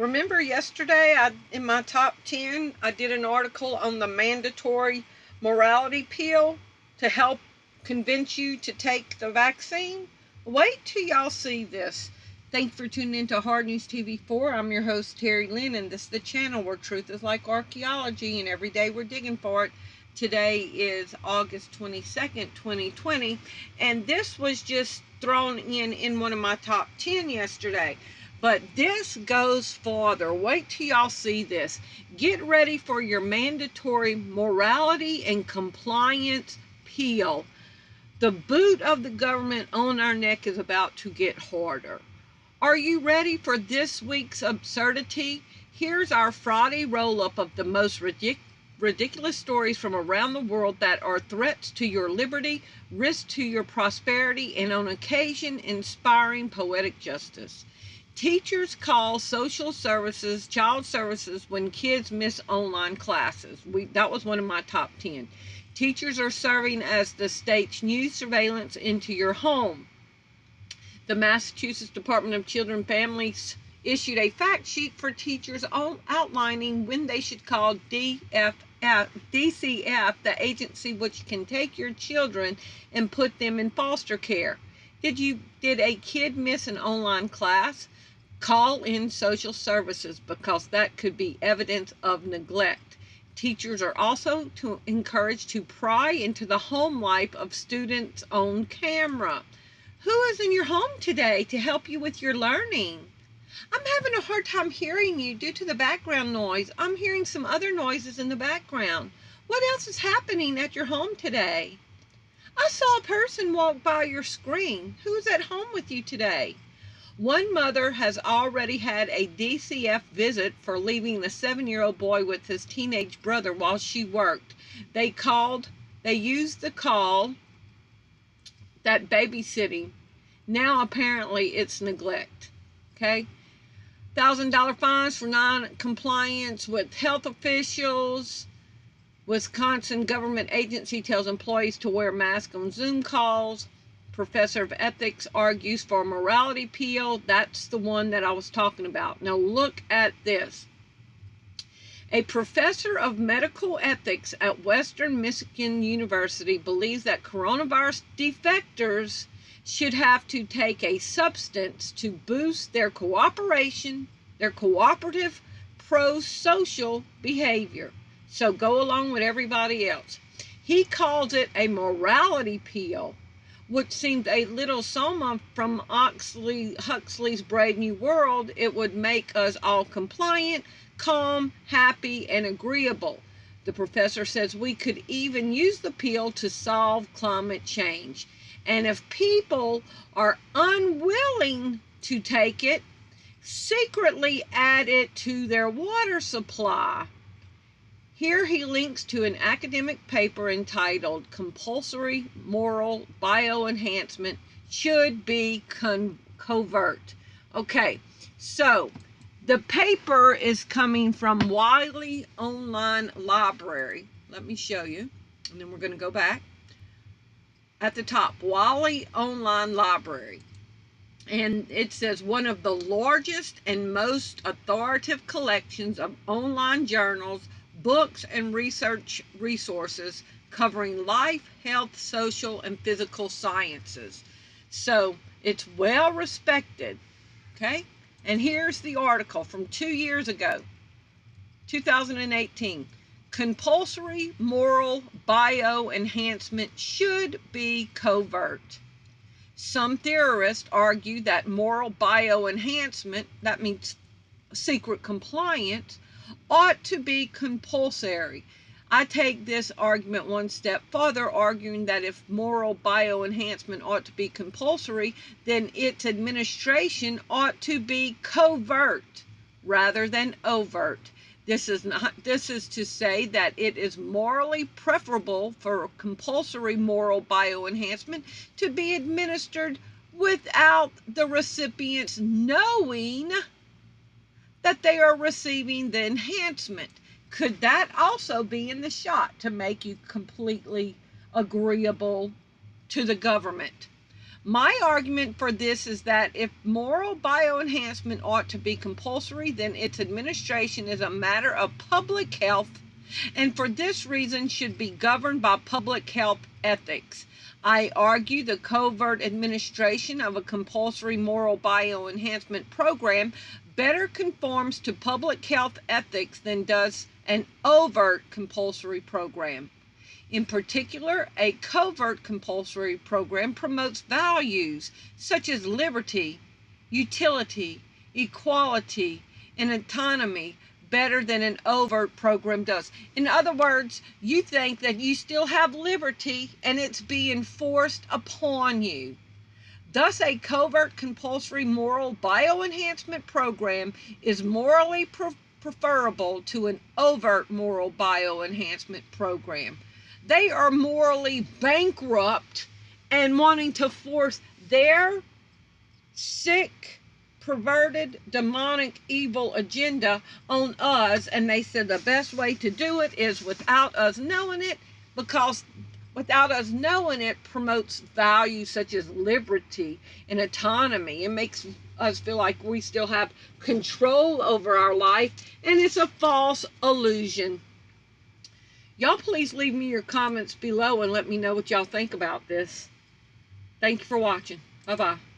Remember yesterday in my top 10, I did an article on the mandatory morality pill to help convince you to take the vaccine? Wait till y'all see this. Thanks for tuning in to Hard News TV4. I'm your host, Terri Lynn, and this is the channel where truth is like archaeology, and every day we're digging for it. Today is August 22nd, 2020, and this was just thrown in one of my top 10 yesterday. But this goes farther. Wait till y'all see this. Get ready for your mandatory morality and compliance peel. The boot of the government on our neck is about to get harder. Are you ready for this week's absurdity? Here's our Friday roll-up of the most ridiculous stories from around the world that are threats to your liberty, risk to your prosperity, and on occasion inspiring poetic justice. Teachers call social services, child services, when kids miss online classes. That was one of my top 10. Teachers are serving as the state's new surveillance into your home. The Massachusetts Department of Children and Families issued a fact sheet for teachers outlining when they should call DCF, the agency which can take your children and put them in foster care. Did a kid miss an online class? Call in social services because that could be evidence of neglect. Teachers are also encouraged to pry into the home life of students on camera. Who is in your home today to help you with your learning? I'm having a hard time hearing you due to the background noise. I'm hearing some other noises in the background. What else is happening at your home today? I saw a person walk by your screen. Who's at home with you today? One mother has already had a DCF visit for leaving the 7-year-old boy with his teenage brother while she worked. They used the call that babysitting. Now apparently it's neglect. Okay? $1,000 fines for non-compliance with health officials. Wisconsin government agency tells employees to wear masks on Zoom calls. Professor of ethics argues for a morality peel. That's the one that I was talking about. Now look at this. A professor of medical ethics at Western Michigan University believes that coronavirus defectors should have to take a substance to boost their cooperation, their cooperative, pro-social behavior. So go along with everybody else. He calls it a morality peel, which seemed a little soma from Huxley's Brave New World. It would make us all compliant, calm, happy, and agreeable. The professor says we could even use the pill to solve climate change. And if people are unwilling to take it, secretly add it to their water supply. Here he links to an academic paper entitled Compulsory Moral Bioenhancement Should Be Covert. Okay, so the paper is coming from Wiley Online Library. Let me show you, and then we're going to go back. At the top, Wiley Online Library. And it says one of the largest and most authoritative collections of online journals, books, and research resources covering life, health, social, and physical sciences. So it's well respected. Okay? And here's the article from 2 years ago, 2018. Compulsory moral bioenhancement should be covert. Some theorists argue that moral bioenhancement, that means secret compliance, ought to be compulsory. I take this argument one step further, arguing that if moral bioenhancement ought to be compulsory, then its administration ought to be covert rather than overt. This is to say that it is morally preferable for compulsory moral bioenhancement to be administered without the recipients knowing that they are receiving the enhancement. Could that also be in the shot to make you completely agreeable to the government? My argument for this is that if moral bioenhancement ought to be compulsory, then its administration is a matter of public health, and for this reason should be governed by public health ethics. I argue the covert administration of a compulsory moral bioenhancement program better conforms to public health ethics than does an overt compulsory program. In particular, a covert compulsory program promotes values such as liberty, utility, equality, and autonomy better than an overt program does. In other words, you think that you still have liberty and it's being forced upon you. Thus, a covert compulsory moral bioenhancement program is morally preferable to an overt moral bioenhancement program. They are morally bankrupt and wanting to force their sick, perverted, demonic, evil agenda on us, and they said the best way to do it is without us knowing it, because without us knowing it promotes values such as liberty and autonomy. It makes us feel like we still have control over our life, and it's a false illusion. Y'all please leave me your comments below and let me know what y'all think about this. Thank you for watching. Bye-bye.